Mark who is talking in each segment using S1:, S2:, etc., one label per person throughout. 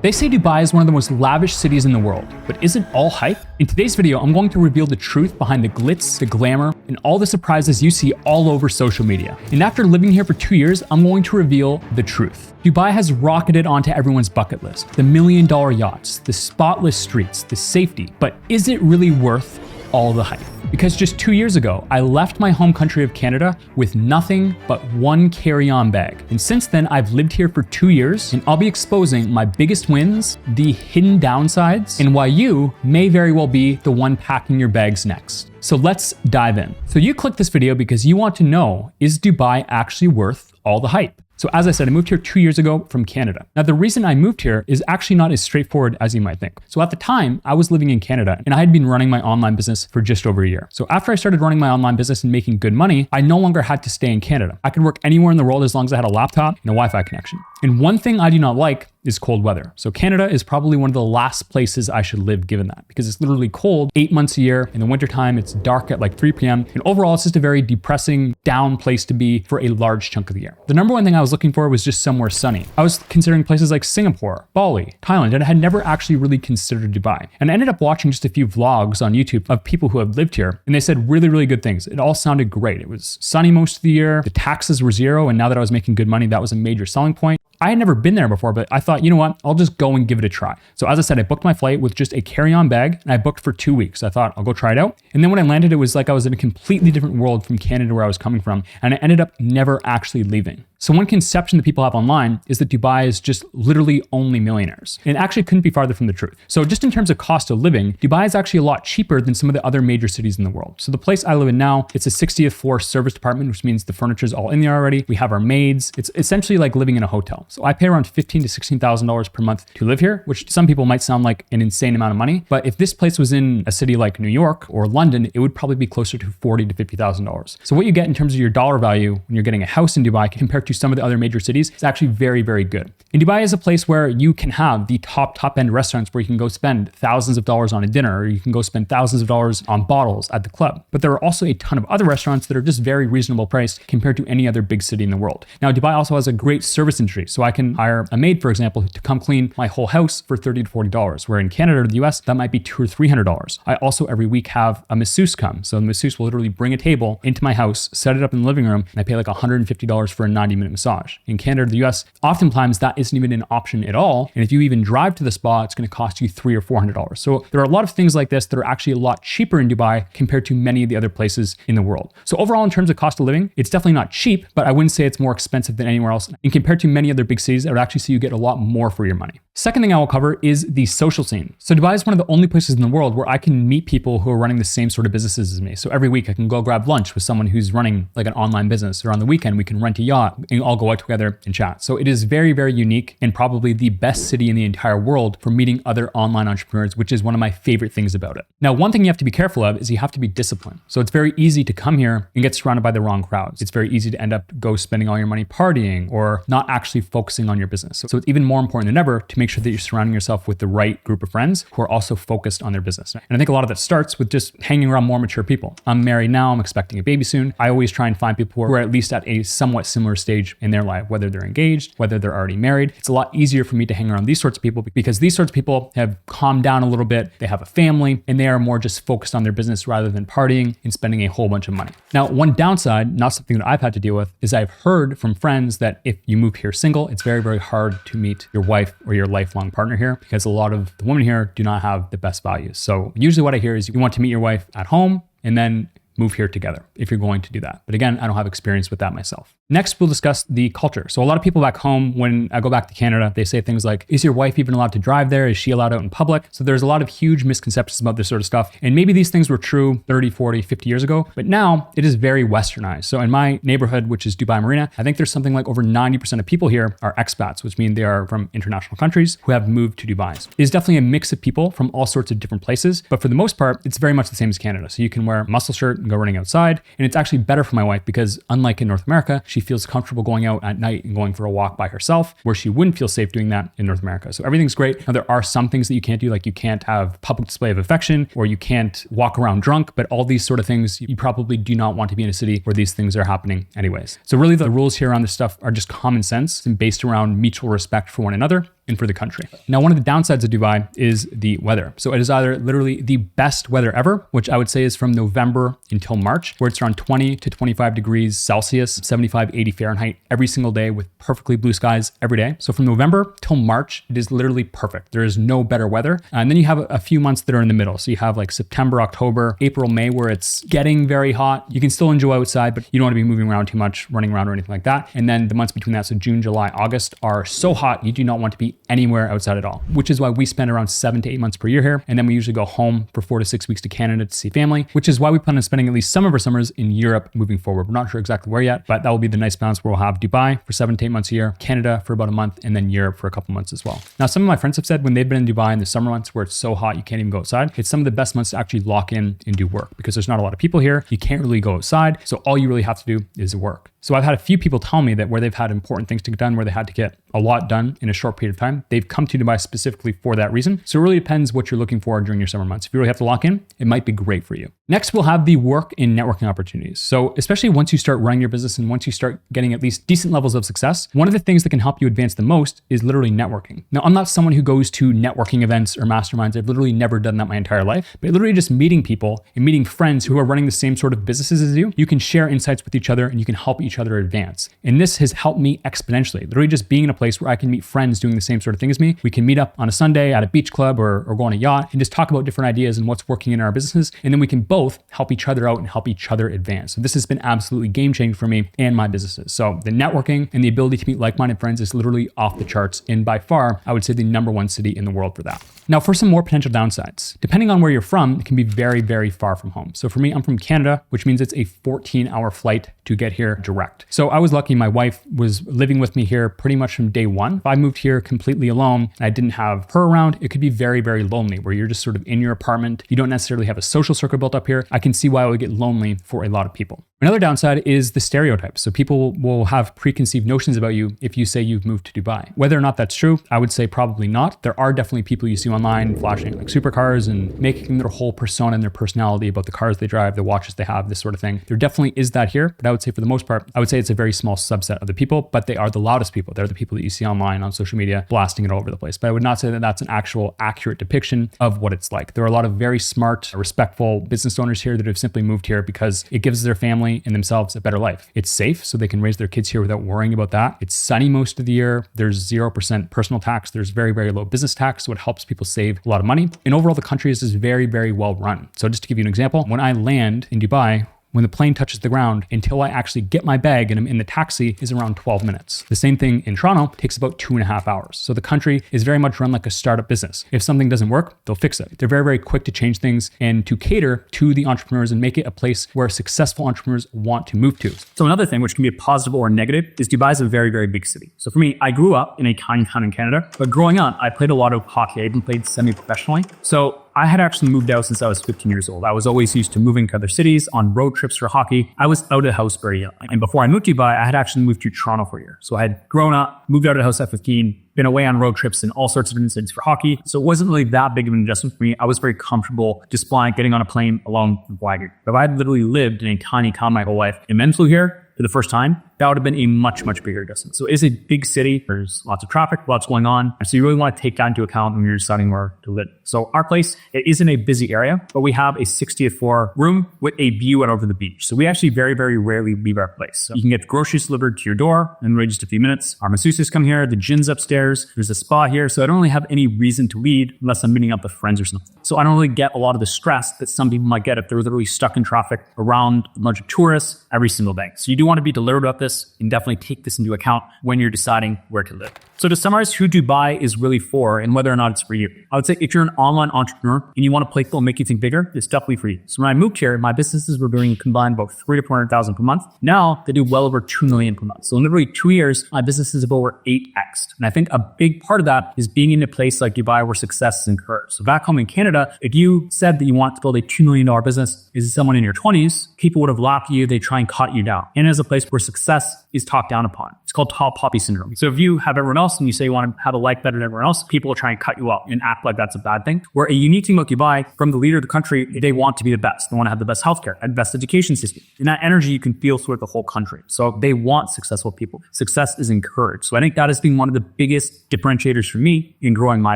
S1: They say Dubai is one of the most lavish cities in the world, but is it all hype? In today's video, I'm going to reveal the truth behind the glitz, the glamour, and all the surprises you see all over social media. And after living here for 2 years, I'm going to reveal the truth. Dubai has rocketed onto everyone's bucket list. The $1 million yachts, the spotless streets, the safety, but is it really worth all the hype? Because just 2 years ago, I left my home country of Canada with nothing but one carry-on bag. And since then, I've lived here for 2 years, and I'll be exposing my biggest wins, the hidden downsides, and why you may very well be the one packing your bags next. So let's dive in. So you clicked this video because you want to know, is Dubai actually worth all the hype? So as I said, I moved here 2 years ago from Canada. Now, the reason I moved here is actually not as straightforward as you might think. So at the time, I was living in Canada and I had been running my online business for just over a year. So after I started running my online business and making good money, I no longer had to stay in Canada. I could work anywhere in the world as long as I had a laptop and a Wi-Fi connection. And one thing I do not like is cold weather. So Canada is probably one of the last places I should live given that, because it's literally cold 8 months a year. In the wintertime, it's dark at like 3 p.m. And overall, it's just a very depressing, down place to be for a large chunk of the year. The number one thing I was looking for was just somewhere sunny. I was considering places like Singapore, Bali, Thailand, and I had never actually really considered Dubai. And I ended up watching just a few vlogs on YouTube of people who have lived here, and they said really, really good things. It all sounded great. It was sunny most of the year. The taxes were zero. And now that I was making good money, that was a major selling point. I had never been there before, but I thought, you know what, I'll just go and give it a try. So as I said, I booked my flight with just a carry-on bag and I booked for 2 weeks. I thought I'll go try it out. And then when I landed, it was like I was in a completely different world from Canada where I was coming from. And I ended up never actually leaving. So one conception that people have online is that Dubai is just literally only millionaires. And it actually couldn't be farther from the truth. So just in terms of cost of living, Dubai is actually a lot cheaper than some of the other major cities in the world. So the place I live in now, it's a 60th floor service department, which means the furniture is all in there already. We have our maids. It's essentially like living in a hotel. So I pay around $15,000 to $16,000 per month to live here, which to some people might sound like an insane amount of money. But if this place was in a city like New York or London, it would probably be closer to $40,000 to $50,000. So what you get in terms of your dollar value when you're getting a house in Dubai compared to some of the other major cities is actually very, very good. And Dubai is a place where you can have the top end restaurants where you can go spend thousands of dollars on a dinner, or you can go spend thousands of dollars on bottles at the club. But there are also a ton of other restaurants that are just very reasonable priced compared to any other big city in the world. Now, Dubai also has a great service industry. So I can hire a maid, for example, to come clean my whole house for $30 to $40, where in Canada or the US, that might be $200 or $300. I also every week have a masseuse come. So the masseuse will literally bring a table into my house, set it up in the living room, and I pay like $150 for a 90-minute massage. In Canada or the US, oftentimes that isn't even an option at all. And if you even drive to the spa, it's going to cost you $300 or $400. So there are a lot of things like this that are actually a lot cheaper in Dubai compared to many of the other places in the world. So overall, in terms of cost of living, it's definitely not cheap, but I wouldn't say it's more expensive than anywhere else. And compared to many other big cities, I would actually see you get a lot more for your money. Second thing I will cover is the social scene. So Dubai is one of the only places in the world where I can meet people who are running the same sort of businesses as me. So every week I can go grab lunch with someone who's running like an online business, or on the weekend we can rent a yacht and all go out together and chat. So it is very, very unique and probably the best city in the entire world for meeting other online entrepreneurs, which is one of my favorite things about it. Now, one thing you have to be careful of is you have to be disciplined. So it's very easy to come here and get surrounded by the wrong crowds. It's very easy to end up spending all your money partying or not actually focusing on your business. So it's even more important than ever to make sure that you're surrounding yourself with the right group of friends who are also focused on their business. And I think a lot of that starts with just hanging around more mature people. I'm married now, I'm expecting a baby soon. I always try and find people who are at least at a somewhat similar stage in their life, whether they're engaged, whether they're already married. It's a lot easier for me to hang around these sorts of people because these sorts of people have calmed down a little bit. They have a family and they are more just focused on their business rather than partying and spending a whole bunch of money. Now, one downside, not something that I've had to deal with, is I've heard from friends that if you move here single, it's very, very hard to meet your wife or your lifelong partner here because a lot of the women here do not have the best values. So usually what I hear is you want to meet your wife at home and then move here together if you're going to do that. But again, I don't have experience with that myself. Next, we'll discuss the culture. So a lot of people back home, when I go back to Canada, they say things like, is your wife even allowed to drive there? Is she allowed out in public? So there's a lot of huge misconceptions about this sort of stuff. And maybe these things were true 30, 40, 50 years ago, but now it is very westernized. So in my neighborhood, which is Dubai Marina, I think there's something like over 90% of people here are expats, which mean they are from international countries who have moved to Dubai. It is definitely a mix of people from all sorts of different places, but for the most part, it's very much the same as Canada. So you can wear a muscle shirt and go running outside. And it's actually better for my wife because unlike in North America, she feels comfortable going out at night and going for a walk by herself, where she wouldn't feel safe doing that in North America. So everything's great. Now there are some things that you can't do, like you can't have public display of affection, or you can't walk around drunk, but all these sort of things, you probably do not want to be in a city where these things are happening anyways. So really the rules here around this stuff are just common sense and based around mutual respect for one another. and for the country. Now, one of the downsides of Dubai is the weather. So it is either literally the best weather ever, which I would say is from November until March, where it's around 20 to 25 degrees Celsius, 75, 80 Fahrenheit every single day with perfectly blue skies every day. So from November till March, it is literally perfect. There is no better weather. And then you have a few months that are in the middle. So you have like September, October, April, May, where it's getting very hot. You can still enjoy outside, but you don't want to be moving around too much, running around or anything like that. And then the months between that, so June, July, August, are so hot, you do not want to be anywhere outside at all, which is why we spend around 7 to 8 months per year here. And then we usually go home for 4 to 6 weeks to Canada to see family, which is why we plan on spending at least some of our summers in Europe moving forward. We're not sure exactly where yet, but that will be the nice balance where we'll have Dubai for 7 to 8 months a year, Canada for about a month, and then Europe for a couple months as well. Now, some of my friends have said when they've been in Dubai in the summer months where it's so hot, you can't even go outside. It's some of the best months to actually lock in and do work because there's not a lot of people here. You can't really go outside. So all you really have to do is work. So I've had a few people tell me that where they've had important things to get done, where they had to get a lot done in a short period of time, they've come to Dubai specifically for that reason. So it really depends what you're looking for during your summer months. If you really have to lock in, it might be great for you. Next, we'll have the work and networking opportunities. So especially once you start running your business and once you start getting at least decent levels of success, one of the things that can help you advance the most is literally networking. Now, I'm not someone who goes to networking events or masterminds. I've literally never done that my entire life, but literally just meeting people and meeting friends who are running the same sort of businesses as you, you can share insights with each other and you can help each other advance. And this has helped me exponentially. Literally just being in a place where I can meet friends doing the same sort of thing as me. We can meet up on a Sunday at a beach club or go on a yacht and just talk about different ideas and what's working in our businesses. And then we can both help each other out and help each other advance. So this has been absolutely game changing for me and my businesses. So the networking and the ability to meet like-minded friends is literally off the charts. And by far, I would say the #1 city in the world for that. Now, for some more potential downsides, depending on where you're from, it can be very, very far from home. So for me, I'm from Canada, which means it's a 14-hour flight to get here direct. So I was lucky my wife was living with me here pretty much from day one. If I moved here completely alone and I didn't have her around, it could be very, very lonely where you're just sort of in your apartment. You don't necessarily have a social circle built up here. I can see why it would get lonely for a lot of people. Another downside is the stereotypes. So people will have preconceived notions about you if you say you've moved to Dubai. Whether or not that's true, I would say probably not. There are definitely people you see online flashing like supercars and making their whole persona and their personality about the cars they drive, the watches they have, this sort of thing. There definitely is that here, but I would say for the most part, I would say it's a very small subset of the people, but they are the loudest people. They're the people that you see online on social media blasting it all over the place. But I would not say that that's an actual accurate depiction of what it's like. There are a lot of very smart, respectful business owners here that have simply moved here because it gives their family and themselves a better life. It's safe, so they can raise their kids here without worrying about that. It's sunny most of the year. There's 0% personal tax. There's very, very low business tax, so it helps people save a lot of money. And overall, the country is just very, very well run. So just to give you an example, when I land in Dubai, when the plane touches the ground until I actually get my bag and I'm in the taxi is around 12 minutes. The same thing in Toronto takes about 2.5 hours. So the country is very much run like a startup business. If something doesn't work, they'll fix it. They're very, very quick to change things and to cater to the entrepreneurs and make it a place where successful entrepreneurs want to move to.
S2: So another thing, which can be a positive or a negative, is Dubai is a very, very big city. So for me, I grew up in a tiny town in Canada, but growing up, I played a lot of hockey. I even played semi-professionally. So I had actually moved out since I was 15 years old. I was always used to moving to other cities on road trips for hockey. I was out of the house very young. And before I moved to Dubai, I had actually moved to Toronto for a year. So I had grown up, moved out of the house at 15, been away on road trips and all sorts of incidents for hockey. So it wasn't really that big of an adjustment for me. I was very comfortable just flying, getting on a plane alone from Hawaii. But if I had literally lived in a tiny town my whole life and then flew here for the first time, that would have been a much, much bigger distance. So it's a big city. There's lots of traffic, lots going on. So you really want to take that into account when you're deciding where to live. So our place, it isn't a busy area, but we have a 60th floor room with a view out over the beach. So we actually very, very rarely leave our place. So you can get groceries delivered to your door in just a few minutes. Our masseuses come here. The gym's upstairs. There's a spa here. So I don't really have any reason to leave unless I'm meeting up with friends or something. So I don't really get a lot of the stress that some people might get if they're literally stuck in traffic around a bunch of tourists every single day. So you do want to be deliberate about this and definitely take this into account when you're deciding where to live. So to summarize who Dubai is really for and whether or not it's for you, I would say if you're an online entrepreneur and you want a place that will make you think bigger, it's definitely for you. So when I moved here, my businesses were doing combined about 300,000 to 400,000 per month. Now they do well over 2 million per month. So in literally 2 years, my businesses have over 8x'd. And I think a big part of that is being in a place like Dubai where success is encouraged. So back home in Canada, if you said that you want to build a $2 million business as someone in your 20s, people would have laughed at you. They try and cut you down. And as a place where success is talked down upon. It's called tall poppy syndrome. So if you have everyone else and you say you want to have a life better than everyone else, people will try and cut you out and act like that's a bad thing. Where a unique thing about Dubai, from the leader of the country, they want to be the best. They want to have the best healthcare and best education system. And that energy you can feel throughout the whole country. So they want successful people. Success is encouraged. So I think that has been one of the biggest differentiators for me in growing my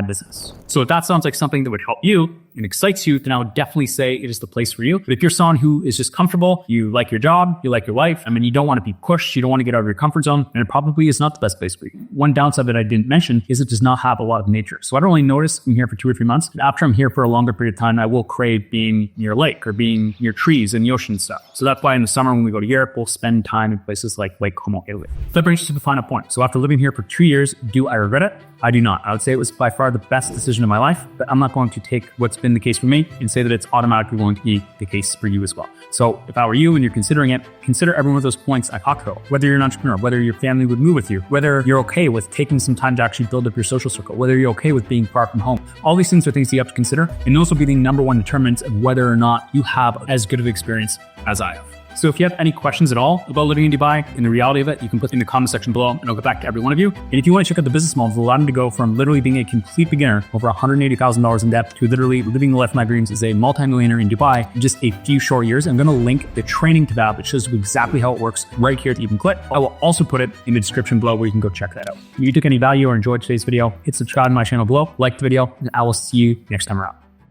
S2: business. So if that sounds like something that would help you and excites you, then I would definitely say it is the place for you. But if you're someone who is just comfortable, you like your job, you like your life, you don't want to be pushed, you don't want to get out of your comfort zone, and it probably is not the best place for you. One downside that I didn't mention is it does not have a lot of nature. So I don't really notice I'm here for 2 or 3 months. But after I'm here for a longer period of time, I will crave being near a lake or being near trees and the ocean and stuff. So that's why in the summer when we go to Europe, we'll spend time in places like Lake Como, Italy. That brings us to the final point. So after living here for 2 years, do I regret it? I do not. I would say it was by far the best decision of my life, but I'm not going to take what's been the case for me and say that it's automatically going to be the case for you as well. So if I were you and you're considering it, consider every one of those points I talked about. Whether you're an entrepreneur, whether your family would move with you, whether you're okay with taking some time to actually build up your social circle, whether you're okay with being far from home. All these things are things you have to consider, and those will be the number one determinants of whether or not you have as good of experience as I have. So if you have any questions at all about living in Dubai and the reality of it, you can put in the comment section below and I'll get back to every one of you. And if you want to check out the business models that allowed me to go from literally being a complete beginner, over $180,000 in debt, to literally living the life of my dreams as a multimillionaire in Dubai in just a few short years, I'm going to link the training tab that shows you exactly how it works right here at the Even Click. I will also put it in the description below where you can go check that out. If you took any value or enjoyed today's video, hit subscribe to my channel below, like the video, and I will see you next time around.